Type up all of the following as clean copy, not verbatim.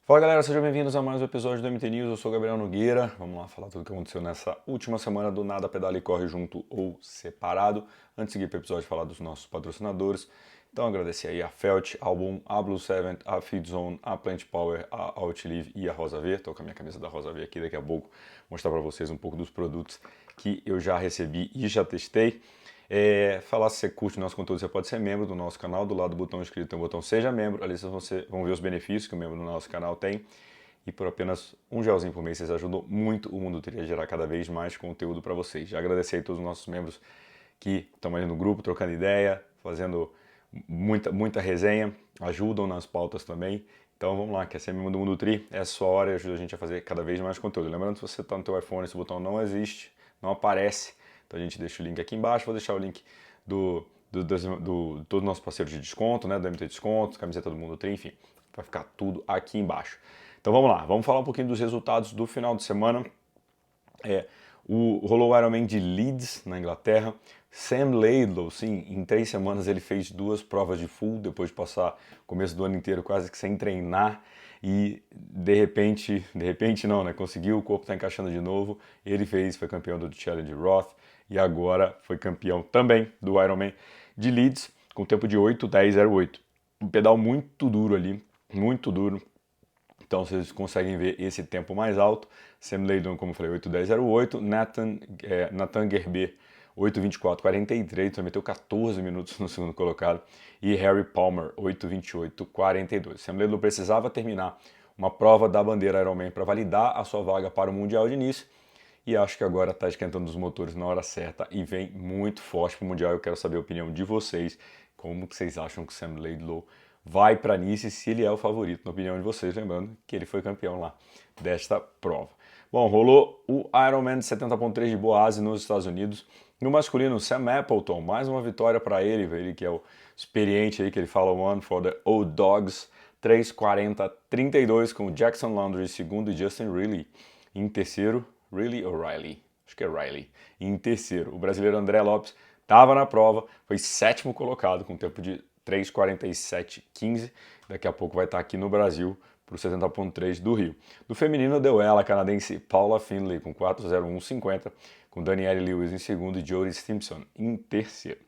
Fala galera, sejam bem-vindos a mais um episódio do MT News, eu sou o Gabriel Nogueira. Vamos lá falar tudo o que aconteceu nessa última semana do Nada Pedala e Corre junto ou separado. Antes de seguir para o episódio falar dos nossos patrocinadores, então agradecer aí a Felt, a Album, a Blue Seventh, a Feed Zone, a Plant Power, a Outlive e a Rosa V. Estou com a minha camisa da Rosa V aqui, daqui a pouco mostrar para vocês um pouco dos produtos que eu já recebi e já testei. Falar se você curte o nosso conteúdo, você pode ser membro do nosso canal. Do lado do botão inscrito tem o botão Seja Membro. Ali vocês vão ver os benefícios que o membro do nosso canal tem. E por apenas um gelzinho por mês, vocês ajudam muito o Mundo Tri a gerar cada vez mais conteúdo para vocês. Já agradecer a todos os nossos membros que estão aí no grupo, trocando ideia, fazendo muita resenha, ajudam nas pautas também. Então vamos lá, quer ser membro do Mundo Tri? É a sua hora e ajuda a gente a fazer cada vez mais conteúdo. Lembrando, se você está no teu iPhone, esse botão não existe, não aparece. Então a gente deixa o link aqui embaixo, vou deixar o link de todos os nossos parceiros de desconto, né, do MT Desconto, camiseta do Mundo Tri, enfim, vai ficar tudo aqui embaixo. Então vamos lá, vamos falar um pouquinho dos resultados do final de semana. Rolou o Ironman de Leeds, na Inglaterra. Sam Laidlow, sim, em 3 semanas ele fez 2 provas de full, depois de passar o começo do ano inteiro quase que sem treinar. E de repente não, né? Conseguiu, o corpo está encaixando de novo. Ele foi campeão do Challenge Roth e agora foi campeão também do Ironman de Leeds, com tempo de 8:10:08. Um pedal muito duro ali, muito duro. Então vocês conseguem ver esse tempo mais alto. Sam Laidlow, como eu falei, 8:10:08. Nathan Gerber, 8:24:43, então meteu 14 minutos no segundo colocado. E Harry Palmer, 8:28:42. Sam Laidlow precisava terminar uma prova da bandeira Ironman para validar a sua vaga para o Mundial de início. E acho que agora está esquentando os motores na hora certa e vem muito forte para o Mundial. Eu quero saber a opinião de vocês. Como que vocês acham que o Sam Laidlow vai para Nice, se ele é o favorito, na opinião de vocês, lembrando que ele foi campeão lá desta prova. Bom, rolou o Ironman 70.3 de Boise nos Estados Unidos. No masculino, Sam Appleton, mais uma vitória para ele que é o experiente aí, que ele fala One for the Old Dogs, 3:40:32 com Jackson Landry em segundo e Justin Riley em terceiro. Riley ou Riley? Acho que é Riley. Em terceiro, o brasileiro André Lopes estava na prova, foi 7º colocado com tempo de 3:47:15. Daqui a pouco vai estar aqui no Brasil para o 70.3 do Rio. Do feminino deu ela, a canadense Paula Findlay com 4:01:50, com Danielle Lewis em segundo e Jodie Stimpson em terceiro.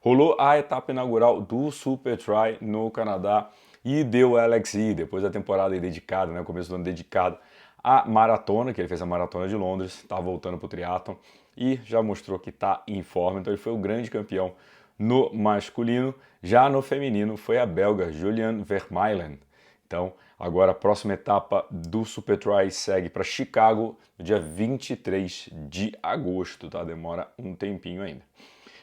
Rolou a etapa inaugural do Super Tri no Canadá e deu Alex E, depois da temporada dedicada, né, começo do ano dedicado à maratona, que ele fez a maratona de Londres, está voltando para o triatlon e já mostrou que está em forma, então ele foi o grande campeão no masculino. Já no feminino foi a belga Julian Vermeulen. Então, agora a próxima etapa do Super Tri segue para Chicago no dia 23 de agosto, tá? Demora um tempinho ainda.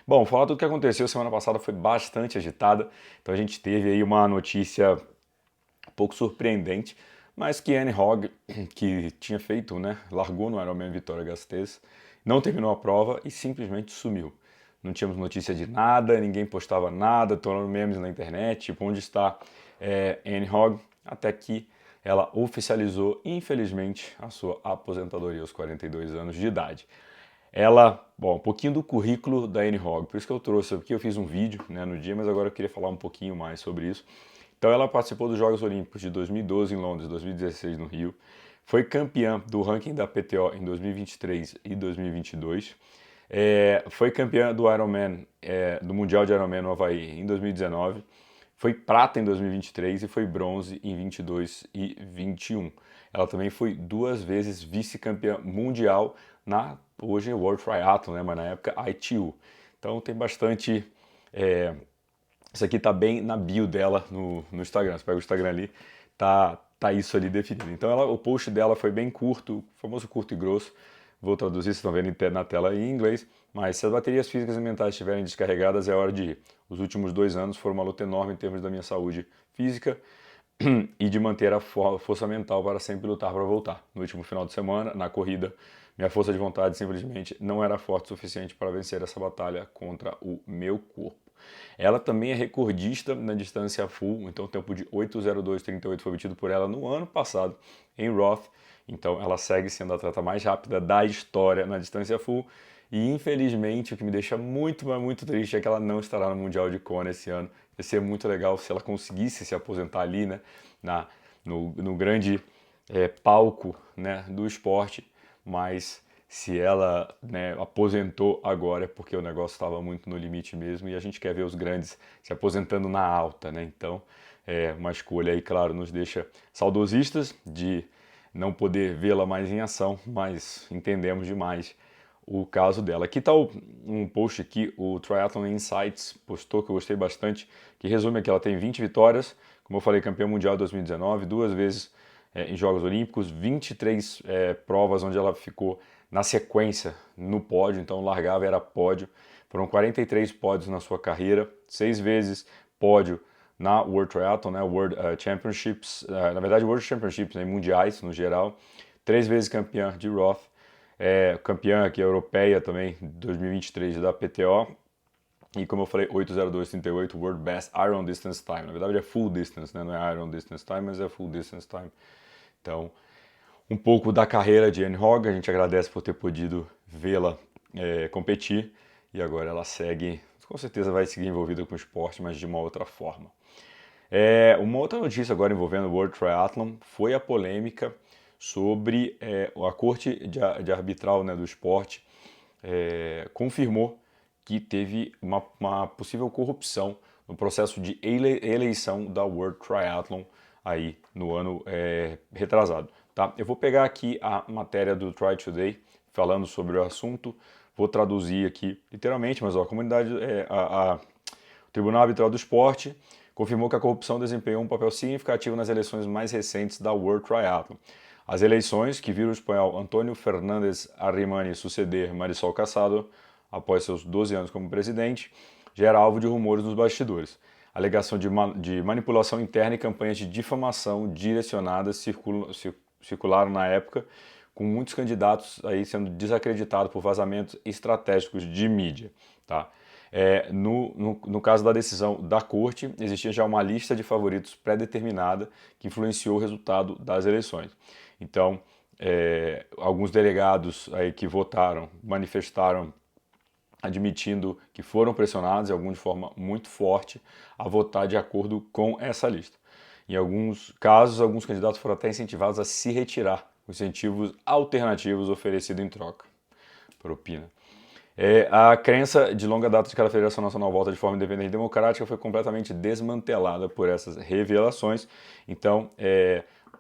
Bom, falar tudo o que aconteceu semana passada foi bastante agitada, então a gente teve aí uma notícia um pouco surpreendente, mas que Annie Hogg, que tinha feito, né, largou no Ironman Vitória Gasteiz, não terminou a prova e simplesmente sumiu. Não tínhamos notícia de nada, ninguém postava nada, tornando memes na internet, tipo, onde está Annie Hogg, até que ela oficializou, infelizmente, a sua aposentadoria aos 42 anos de idade. Bom, um pouquinho do currículo da Annie Hogg, por isso que eu trouxe, porque eu fiz um vídeo, né, no dia, mas agora eu queria falar um pouquinho mais sobre isso. Então ela participou dos Jogos Olímpicos de 2012 em Londres, 2016 no Rio, foi campeã do ranking da PTO em 2023 e 2022, foi campeã do Ironman, do Mundial de Ironman no Havaí em 2019, foi prata em 2023 e foi bronze em 22 e 21. Ela também foi 2 vezes vice-campeã mundial na hoje World Triathlon, né, mas na época ITU. Então tem bastante. Isso aqui tá bem na bio dela no Instagram. Você pega o Instagram ali, tá isso ali definido. Então o post dela foi bem curto, o famoso curto e grosso. Vou traduzir, vocês estão vendo na tela em inglês. Mas se as baterias físicas e mentais estiverem descarregadas, é hora de ir. Os últimos 2 anos foram uma luta enorme em termos da minha saúde física e de manter a força mental para sempre lutar para voltar. No último final de semana, na corrida, minha força de vontade simplesmente não era forte o suficiente para vencer essa batalha contra o meu corpo. Ela também é recordista na distância full, então o tempo de 8:02:38 foi obtido por ela no ano passado em Roth. Então ela segue sendo a atleta mais rápida da história na distância full. E infelizmente o que me deixa muito, mas muito triste é que ela não estará no Mundial de Kona esse ano. Ia ser muito legal se ela conseguisse se aposentar ali, né, no grande palco, né, do esporte, mas se ela, né, aposentou agora é porque o negócio estava muito no limite mesmo e a gente quer ver os grandes se aposentando na alta, né? Então, uma escolha aí, claro, nos deixa saudosistas de não poder vê-la mais em ação, mas entendemos demais o caso dela. Aqui está um post aqui, o Triathlon Insights postou, que eu gostei bastante, que resume que ela tem 20 vitórias, como eu falei, campeã mundial 2019, 2 vezes em Jogos Olímpicos, 23 provas onde ela ficou na sequência no pódio, então largava era pódio. Foram 43 pódios na sua carreira, 6 vezes pódio na World Triathlon, né, World Championships, na verdade World Championships, né, mundiais no geral, 3 vezes campeã de Roth, campeã aqui europeia também, 2023 da PTO, e como eu falei, 8:02:38 World Best Iron Distance Time. Na verdade é Full Distance, né? Não é Iron Distance Time, mas é Full Distance Time. Então, um pouco da carreira de Anne Hogg, a gente agradece por ter podido vê-la competir, e agora ela segue, com certeza vai seguir envolvida com o esporte, mas de uma outra forma. Uma outra notícia agora envolvendo o World Triathlon foi a polêmica sobre a Corte de Arbitral, né, do esporte confirmou que teve uma possível corrupção no processo de eleição da World Triathlon aí no ano retrasado. Tá? Eu vou pegar aqui a matéria do Try Today falando sobre o assunto, vou traduzir aqui literalmente, mas ó, a comunidade, o Tribunal Arbitral do Esporte confirmou que a corrupção desempenhou um papel significativo nas eleições mais recentes da World Triathlon. As eleições, que viram o espanhol Antônio Fernández Arrimani suceder Marisol Casado após seus 12 anos como presidente, já era alvo de rumores nos bastidores. Alegação de manipulação interna e campanhas de difamação direcionadas circularam na época, com muitos candidatos aí sendo desacreditados por vazamentos estratégicos de mídia. Tá? No caso da decisão da corte, existia já uma lista de favoritos pré-determinada que influenciou o resultado das eleições. Então, alguns delegados aí que votaram manifestaram admitindo que foram pressionados, e alguns de forma muito forte, a votar de acordo com essa lista. Em alguns casos, alguns candidatos foram até incentivados a se retirar os incentivos alternativos oferecidos em troca. Propina. A crença de longa data de que a Federação Nacional volta de forma independente e democrática foi completamente desmantelada por essas revelações. Então,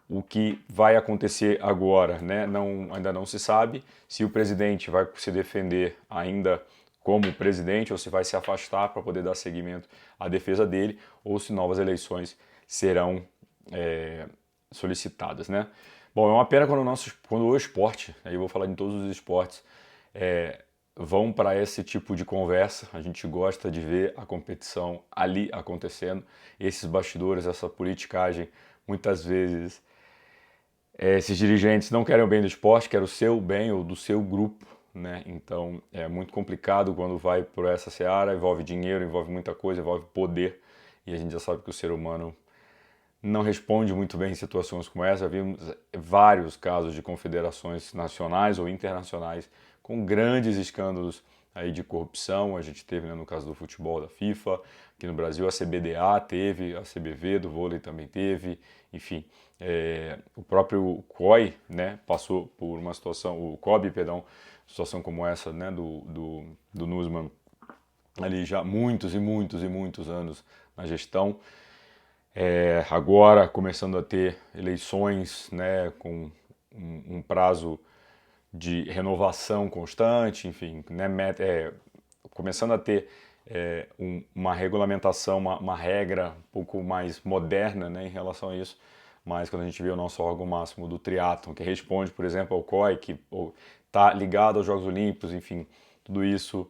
o que vai acontecer agora, né, ainda não se sabe se o presidente vai se defender ainda como presidente ou se vai se afastar para poder dar seguimento à defesa dele ou se novas eleições serão solicitadas, né? Bom, é uma pena quando o esporte, aí eu vou falar de todos os esportes, vão para esse tipo de conversa. A gente gosta de ver a competição ali acontecendo, esses bastidores, essa politicagem, muitas vezes esses dirigentes não querem o bem do esporte, querem o seu bem ou do seu grupo, né? Então é muito complicado quando vai por essa seara, envolve dinheiro, envolve muita coisa, envolve poder, e a gente já sabe que o ser humano não responde muito bem em situações como essa. Vimos vários casos de confederações nacionais ou internacionais com grandes escândalos aí de corrupção. A gente teve, né, no caso do futebol da FIFA, aqui no Brasil a CBDA teve, a CBV do vôlei também teve, enfim, o próprio COI, né, passou por uma situação, o COB, perdão, situação como essa, né, do Nussmann, ali já muitos e muitos e muitos anos na gestão. Agora começando a ter eleições, né, com um prazo de renovação constante, enfim, né, começando a ter uma regulamentação, uma regra um pouco mais moderna, né, em relação a isso. Mas quando a gente vê o nosso órgão máximo do triatlon, que responde, por exemplo, ao COI, que está ligado aos Jogos Olímpicos, enfim, tudo isso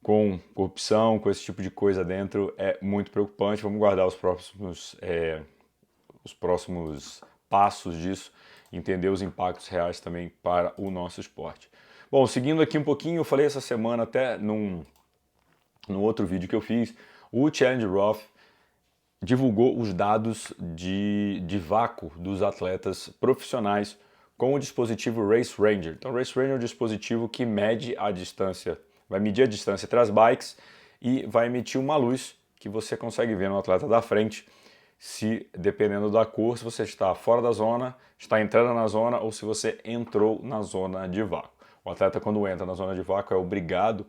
com corrupção, com esse tipo de coisa dentro, é muito preocupante. Vamos guardar os próximos passos disso, entender os impactos reais também para o nosso esporte. Bom, seguindo aqui um pouquinho, eu falei essa semana até num outro vídeo que eu fiz, o Challenge Roth divulgou os dados de vácuo dos atletas profissionais com o dispositivo Race Ranger. Então, o Race Ranger é um dispositivo que mede a distância, vai medir a distância entre as bikes e vai emitir uma luz que você consegue ver no atleta da frente se dependendo da cor, se você está fora da zona, está entrando na zona ou se você entrou na zona de vácuo. O atleta, quando entra na zona de vácuo, é obrigado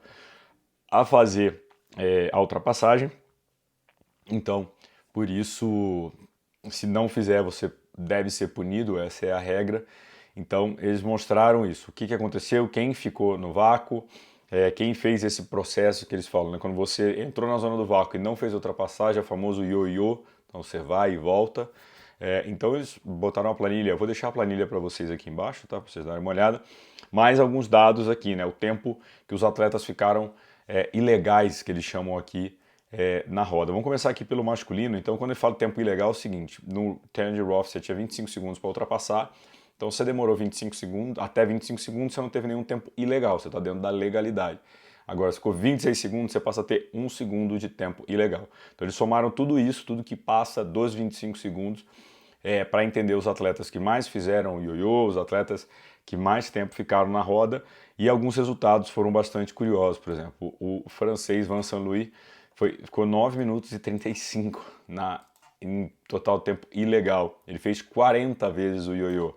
a fazer a ultrapassagem. Então, por isso, se não fizer, você deve ser punido, essa é a regra. Então, eles mostraram isso. O que aconteceu, quem ficou no vácuo, quem fez esse processo que eles falam, né? Quando você entrou na zona do vácuo e não fez ultrapassagem, é o famoso ioiô, então você vai e volta. Então eles botaram uma planilha, eu vou deixar a planilha para vocês aqui embaixo, tá? Para vocês darem uma olhada. Mais alguns dados aqui, né? O tempo que os atletas ficaram ilegais, que eles chamam aqui, na roda. Vamos começar aqui pelo masculino. Então, quando ele fala tempo ilegal, é o seguinte: no Tandy Roth você tinha 25 segundos para ultrapassar. Então, você demorou 25 segundos, até 25 segundos você não teve nenhum tempo ilegal, você está dentro da legalidade. Agora, se ficou 26 segundos, você passa a ter 1 segundo de tempo ilegal. Então, eles somaram tudo isso, tudo que passa dos 25 segundos, para entender os atletas que mais fizeram o ioiô, os atletas que mais tempo ficaram na roda, e alguns resultados foram bastante curiosos. Por exemplo, o francês Vincent Louis ficou 9 minutos e 35 em total tempo ilegal. Ele fez 40 vezes o ioiô.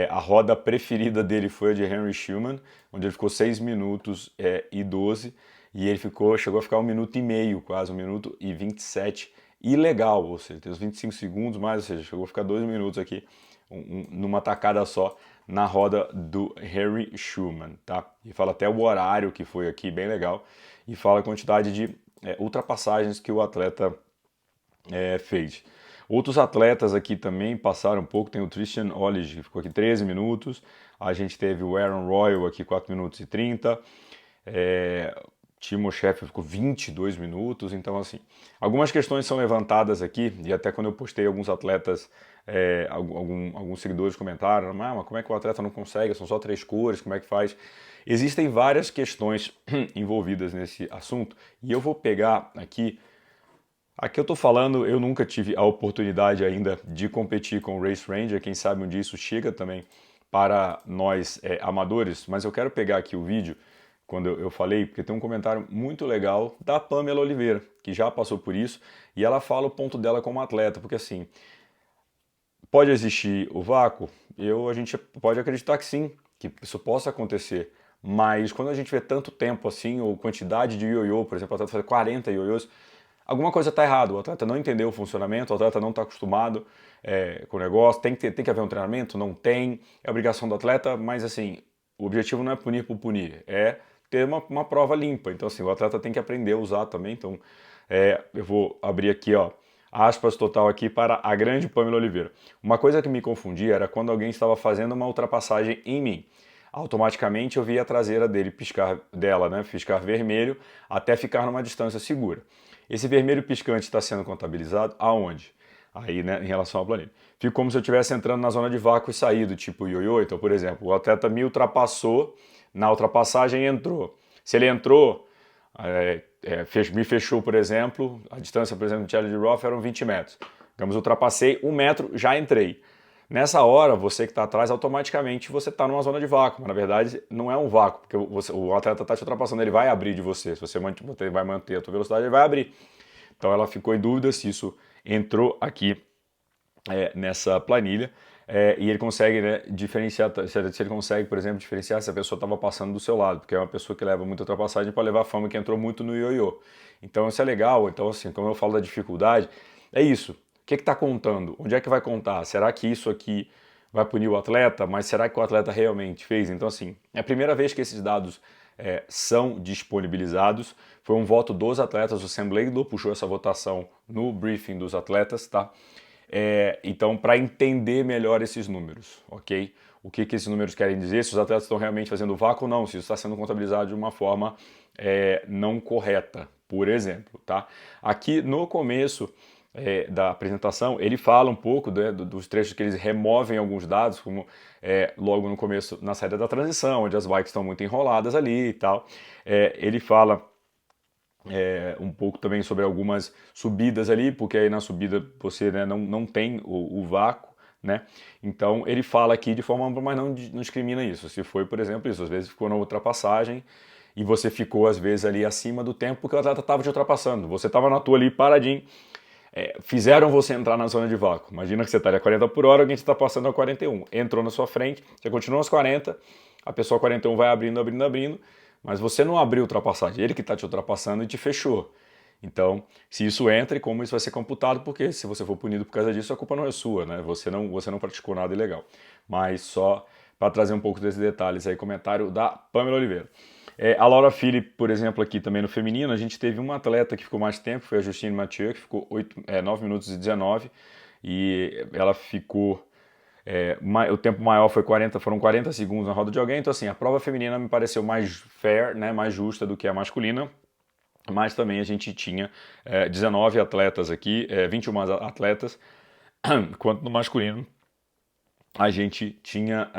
A roda preferida dele foi a de Henry Schulman, onde ele ficou 6 minutos e 12, e ele chegou a ficar 1 minuto e meio, quase 1 minuto e 27, ilegal, ou seja, tem os 25 segundos mais, ou seja, chegou a ficar 2 minutos aqui, numa tacada só, na roda do Henry Schulman, tá? E fala até o horário que foi aqui, bem legal, e fala a quantidade de ultrapassagens que o atleta fez. Outros atletas aqui também passaram um pouco, tem o Tristan Olige, que ficou aqui 13 minutos, a gente teve o Aaron Royal aqui 4 minutos e 30, Timo Sheffield ficou 22 minutos, então assim, algumas questões são levantadas aqui, e até quando eu postei alguns atletas, alguns seguidores comentaram, mas como é que o atleta não consegue, são só 3 cores, como é que faz? Existem várias questões envolvidas nesse assunto, e eu vou pegar aqui eu tô falando, eu nunca tive a oportunidade ainda de competir com o Race Ranger, quem sabe um dia isso chega também para nós amadores, mas eu quero pegar aqui o vídeo, quando eu falei, porque tem um comentário muito legal da Pamela Oliveira, que já passou por isso, e ela fala o ponto dela como atleta, porque assim, pode existir o vácuo? A gente pode acreditar que sim, que isso possa acontecer, mas quando a gente vê tanto tempo assim, ou quantidade de ioiô, por exemplo, o atleta fazer 40 ioiôs, alguma coisa está errada, o atleta não entendeu o funcionamento, o atleta não está acostumado com o negócio, tem que haver um treinamento? Não tem, é obrigação do atleta, mas assim, o objetivo não é punir por punir, é ter uma prova limpa, então assim, o atleta tem que aprender a usar também, então eu vou abrir aqui, ó, aspas total aqui para a grande Pamela Oliveira. Uma coisa que me confundia era quando alguém estava fazendo uma ultrapassagem em mim. Automaticamente eu via a traseira dele piscar vermelho até ficar numa distância segura. Esse vermelho piscante está sendo contabilizado aonde? Aí, né, em relação à planilha. Fica como se eu estivesse entrando na zona de vácuo e saído, tipo ioiô. Então, por exemplo, o atleta me ultrapassou, na ultrapassagem entrou. Se ele entrou, me fechou, por exemplo, a distância, por exemplo, do Challenge Roth eram 20 metros. Digamos, ultrapassei 1 metro, já entrei. Nessa hora, você que está atrás, automaticamente você está numa zona de vácuo, mas na verdade não é um vácuo, porque o atleta está te ultrapassando, ele vai abrir de você, se você vai manter a tua velocidade, ele vai abrir. Então ela ficou em dúvida se isso entrou aqui nessa planilha, e ele consegue, né, diferenciar, se ele consegue, por exemplo, diferenciar se a pessoa estava passando do seu lado, porque é uma pessoa que leva muita ultrapassagem para levar a fama que entrou muito no ioiô. Então isso é legal, então assim, como eu falo da dificuldade, é isso. O que está contando? Onde é que vai contar? Será que isso aqui vai punir o atleta? Mas será que o atleta realmente fez? Então, assim, é a primeira vez que esses dados são disponibilizados. Foi um voto dos atletas, o Sam Bladel puxou essa votação no briefing dos atletas, tá? Então, para entender melhor esses números, ok? O que esses números querem dizer? Se os atletas estão realmente fazendo vácuo ou não, se isso está sendo contabilizado de uma forma não correta, por exemplo, tá? Aqui no começo da apresentação, ele fala um pouco dos trechos que eles removem alguns dados, como logo no começo, na saída da transição, onde as bikes estão muito enroladas ali e tal. Ele fala um pouco também sobre algumas subidas ali, porque aí na subida você, né, não tem o vácuo, né? Então ele fala aqui de forma ampla, mas não discrimina isso. Se foi, por exemplo, isso, às vezes ficou na ultrapassagem e você ficou às vezes ali acima do tempo porque o atleta estava te ultrapassando. Você estava na tua ali paradinho, fizeram você entrar na zona de vácuo. Imagina que você está a 40 por hora, alguém está passando a 41. Entrou na sua frente, você continua aos 40, a pessoa 41 vai abrindo, abrindo, abrindo, mas você não abriu ultrapassagem, ele que está te ultrapassando e te fechou. Então, se isso entra, e como isso vai ser computado, porque se você for punido por causa disso, a culpa não é sua, né? Você não praticou nada ilegal. Mas só para trazer um pouco desses detalhes aí, comentário da Pamela Oliveira. A Laura Philipp, por exemplo, aqui também no feminino, a gente teve uma atleta que ficou mais tempo, foi a Justine Mathieu, que ficou 9 minutos e 19, e ela ficou... o tempo maior foram 40 segundos na roda de alguém, então assim, a prova feminina me pareceu mais fair, né, mais justa do que a masculina, mas também a gente tinha 19 atletas aqui, 21 atletas, enquanto no masculino a gente tinha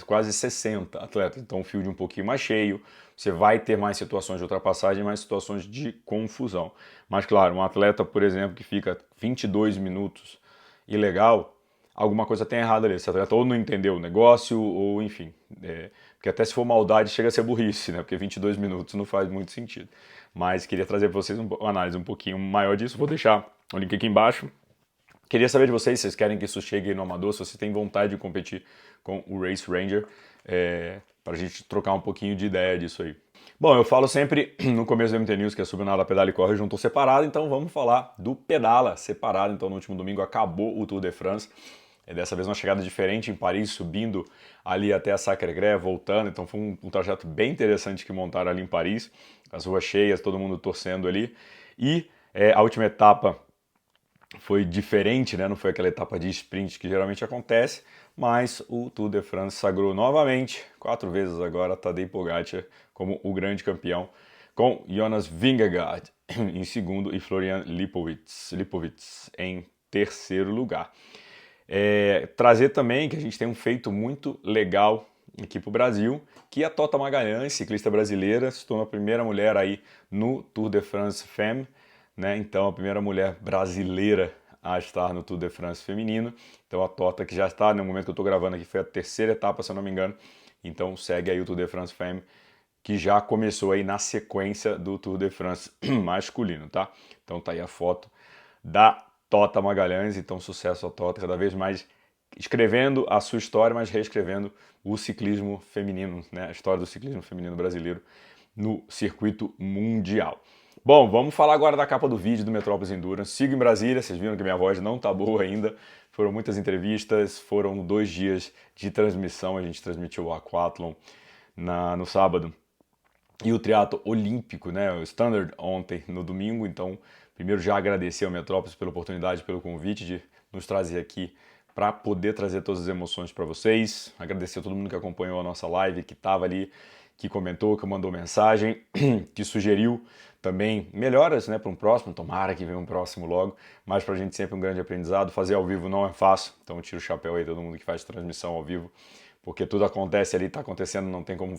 quase 60 atletas, então o field um pouquinho mais cheio, você vai ter mais situações de ultrapassagem, mais situações de confusão. Mas claro, um atleta, por exemplo, que fica 22 minutos ilegal, alguma coisa tem errado ali. Esse atleta ou não entendeu o negócio, ou enfim, porque até se for maldade chega a ser burrice, né? Porque 22 minutos não faz muito sentido. Mas queria trazer para vocês uma análise um pouquinho maior disso, vou deixar o link aqui embaixo. Queria saber de vocês, se vocês querem que isso chegue no amador, se vocês têm vontade de competir com o Race Ranger, para a gente trocar um pouquinho de ideia disso aí. Bom, eu falo sempre no começo do MT News que a Subnada Pedala e Corre juntou separado, então vamos falar do Pedala separado. Então no último domingo acabou o Tour de France, dessa vez uma chegada diferente em Paris, subindo ali até a Sacré-Cœur, voltando, então foi um trajeto bem interessante que montaram ali em Paris, as ruas cheias, todo mundo torcendo ali, e a última etapa foi diferente, né? Não foi aquela etapa de sprint que geralmente acontece, mas o Tour de France sagrou novamente, 4 vezes agora, Tadej Pogačar como o grande campeão, com Jonas Vingegaard em segundo e Florian Lipovitz em terceiro lugar. Trazer também que a gente tem um feito muito legal aqui para o Brasil, que a Tota Magalhães, ciclista brasileira, se tornou a primeira mulher aí no Tour de France Femme, né? Então, a primeira mulher brasileira a estar no Tour de France feminino. Então, a Tota, que já está, no momento que eu estou gravando aqui, foi a terceira etapa, se eu não me engano. Então, segue aí o Tour de France Femme, que já começou aí na sequência do Tour de France masculino, tá? Então, tá aí a foto da Tota Magalhães. Então, sucesso a Tota, cada vez mais escrevendo a sua história, mas reescrevendo o ciclismo feminino, né? A história do ciclismo feminino brasileiro no circuito mundial. Bom, vamos falar agora da capa do vídeo do Metrópolis Endurance. Sigo em Brasília, vocês viram que minha voz não tá boa ainda. Foram muitas entrevistas, foram 2 dias de transmissão. A gente transmitiu o Aquathlon no sábado e o triatlo olímpico, né, o Standard ontem no domingo. Então, primeiro já agradecer ao Metrópolis pela oportunidade, pelo convite de nos trazer aqui para poder trazer todas as emoções para vocês. Agradecer a todo mundo que acompanhou a nossa live, que estava ali, que comentou, que mandou mensagem, que sugeriu também melhoras, né, para um próximo. Tomara que venha um próximo logo, mas para a gente sempre um grande aprendizado. Fazer ao vivo não é fácil, então eu tiro o chapéu aí a todo mundo que faz transmissão ao vivo, porque tudo acontece ali, está acontecendo, não tem como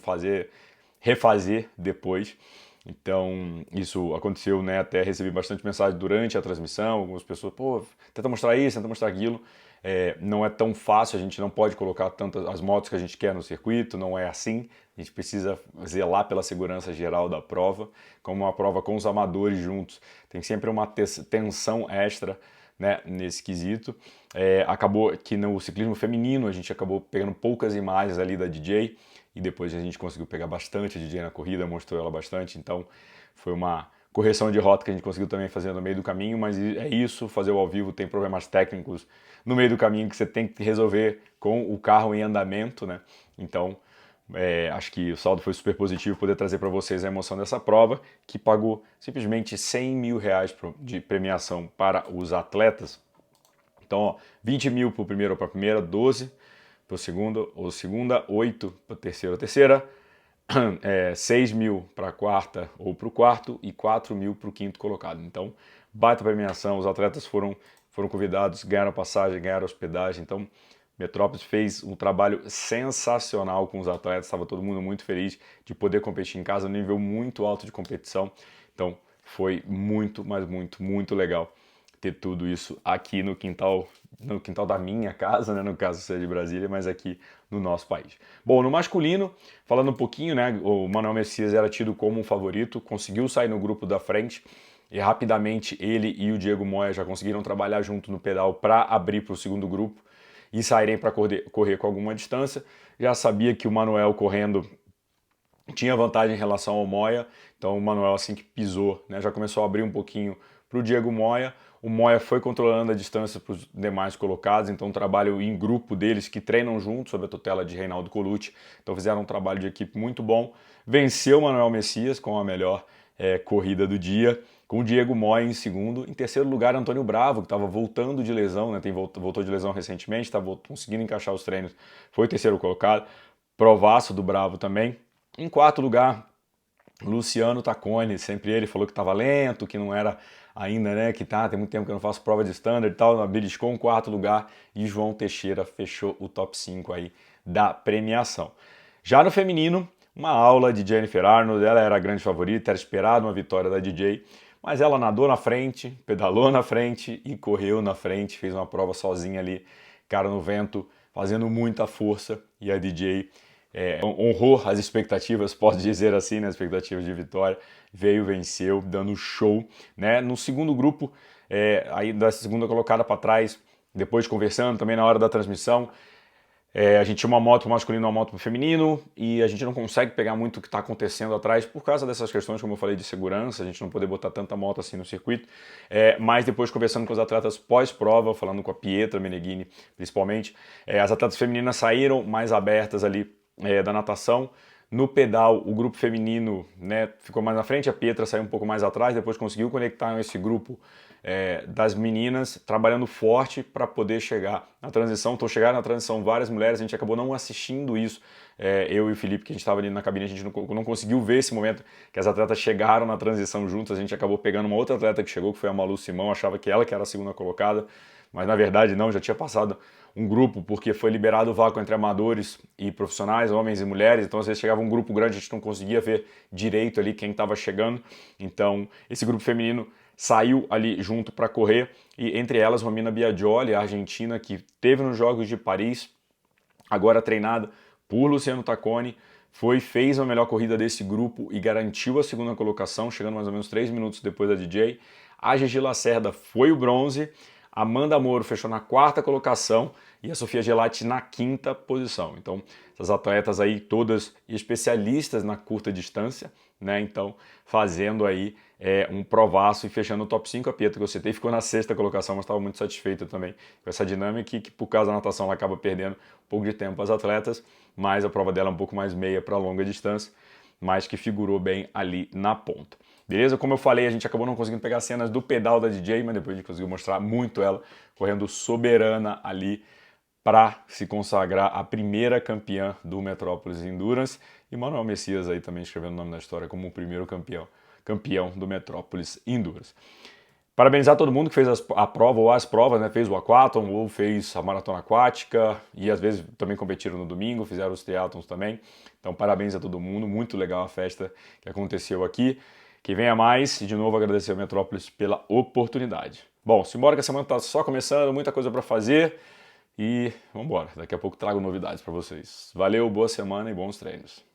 refazer depois. Então, isso aconteceu, né? Até recebi bastante mensagem durante a transmissão, algumas pessoas, pô, tenta mostrar isso, tenta mostrar aquilo. Não é tão fácil, a gente não pode colocar tantas as motos que a gente quer no circuito, não é assim. A gente precisa zelar pela segurança geral da prova, como uma prova com os amadores juntos. Tem sempre uma tensão extra, né, nesse quesito. Acabou que no ciclismo feminino a gente acabou pegando poucas imagens ali da DJ, e depois a gente conseguiu pegar bastante a DJ na corrida, mostrou ela bastante, então foi uma correção de rota que a gente conseguiu também fazer no meio do caminho, mas é isso, fazer o ao vivo tem problemas técnicos no meio do caminho que você tem que resolver com o carro em andamento, né? Então, acho que o saldo foi super positivo poder trazer para vocês a emoção dessa prova, que pagou simplesmente R$100 mil de premiação para os atletas. Então, ó, 20 mil para o primeiro ou para a primeira, 12 para o segundo ou segunda, 8 para a terceira, 6 mil para a quarta ou para o quarto e 4 mil para o quinto colocado. Então, baita premiação, os atletas foram convidados, ganharam passagem, ganharam hospedagem. Então, Metrópolis fez um trabalho sensacional com os atletas, estava todo mundo muito feliz de poder competir em casa, um nível muito alto de competição. Então, foi muito, mas muito, muito legal ter tudo isso aqui no quintal da minha casa, né, no caso seja de Brasília, mas aqui no nosso país. Bom, no masculino, falando um pouquinho, né, o Manuel Messias era tido como um favorito, conseguiu sair no grupo da frente, e rapidamente ele e o Diego Moya já conseguiram trabalhar junto no pedal para abrir para o segundo grupo e saírem para correr com alguma distância. Já sabia que o Manuel correndo tinha vantagem em relação ao Moya, então o Manuel assim que pisou, né, já começou a abrir um pouquinho para o Diego Moya. O Moya foi controlando a distância para os demais colocados, então um trabalho em grupo deles que treinam juntos sob a tutela de Reinaldo Colucci, então fizeram um trabalho de equipe muito bom. Venceu o Manuel Messias com a melhor corrida do dia, com o Diego Moya em segundo. Em terceiro lugar, Antônio Bravo, que estava voltando de lesão, né, voltou de lesão recentemente, estava conseguindo encaixar os treinos, foi o terceiro colocado. Provaço do Bravo também. Em quarto lugar, Luciano Tacconi, sempre ele falou que estava lento, que não era ainda, né, que tem muito tempo que eu não faço prova de standard e tal, beliscou um quarto lugar e João Teixeira fechou o top 5 aí da premiação. Já no feminino, uma aula de Jennifer Arnold, ela era a grande favorita, era esperada uma vitória da DJ, mas ela nadou na frente, pedalou na frente e correu na frente, fez uma prova sozinha ali, cara no vento, fazendo muita força, e a DJ honrou as expectativas, posso dizer assim, né, as expectativas de vitória, veio, venceu, dando show, né? No segundo grupo, aí da segunda colocada para trás, depois conversando também na hora da transmissão, a gente tinha uma moto pro masculino e uma moto pro feminino, e a gente não consegue pegar muito o que está acontecendo atrás por causa dessas questões, como eu falei, de segurança, a gente não poder botar tanta moto assim no circuito, mas depois conversando com os atletas pós-prova, falando com a Pietra Meneghini principalmente, as atletas femininas saíram mais abertas ali da natação. No pedal, o grupo feminino, né, ficou mais na frente, a Pietra saiu um pouco mais atrás, depois conseguiu conectar esse grupo das meninas, trabalhando forte para poder chegar na transição. Então chegaram na transição várias mulheres, a gente acabou não assistindo isso, eu e o Felipe, que a gente estava ali na cabine, a gente não conseguiu ver esse momento que as atletas chegaram na transição juntas. A gente acabou pegando uma outra atleta que chegou, que foi a Malu Simão, achava que ela que era a segunda colocada, mas na verdade não, já tinha passado um grupo, porque foi liberado o vácuo entre amadores e profissionais, homens e mulheres, então às vezes chegava um grupo grande, a gente não conseguia ver direito ali quem estava chegando, então esse grupo feminino saiu ali junto para correr, e entre elas Romina Biagioli, a argentina, que teve nos Jogos de Paris, agora treinada por Luciano Tacconi, fez a melhor corrida desse grupo e garantiu a segunda colocação, chegando mais ou menos 3 minutos depois da DJ. A Gigi Lacerda foi o bronze, a Amanda Moro fechou na quarta colocação e a Sofia Gelati na quinta posição. Então, essas atletas aí todas especialistas na curta distância, né? Então, fazendo aí um provaço e fechando o top 5. A Pietra, que eu citei, ficou na sexta colocação, mas estava muito satisfeita também com essa dinâmica, que por causa da natação ela acaba perdendo um pouco de tempo às atletas, mas a prova dela é um pouco mais meia para longa distância, mas que figurou bem ali na ponta. Beleza? Como eu falei, a gente acabou não conseguindo pegar cenas do pedal da DJ, mas depois a gente conseguiu mostrar muito ela correndo soberana ali para se consagrar a primeira campeã do Metrópolis Endurance, e Manuel Messias aí também escrevendo o nome da história como o primeiro campeão do Metrópolis Endurance. Parabenizar todo mundo que fez a prova ou as provas, né? Fez o aquatlon ou fez a maratona aquática, e às vezes também competiram no domingo, fizeram os triatlons também. Então parabéns a todo mundo, muito legal a festa que aconteceu aqui. Que venha mais, e de novo agradecer ao Metrópolis pela oportunidade. Bom, simbora que a semana está só começando, muita coisa para fazer, e vamos embora. Daqui a pouco trago novidades para vocês. Valeu, boa semana e bons treinos.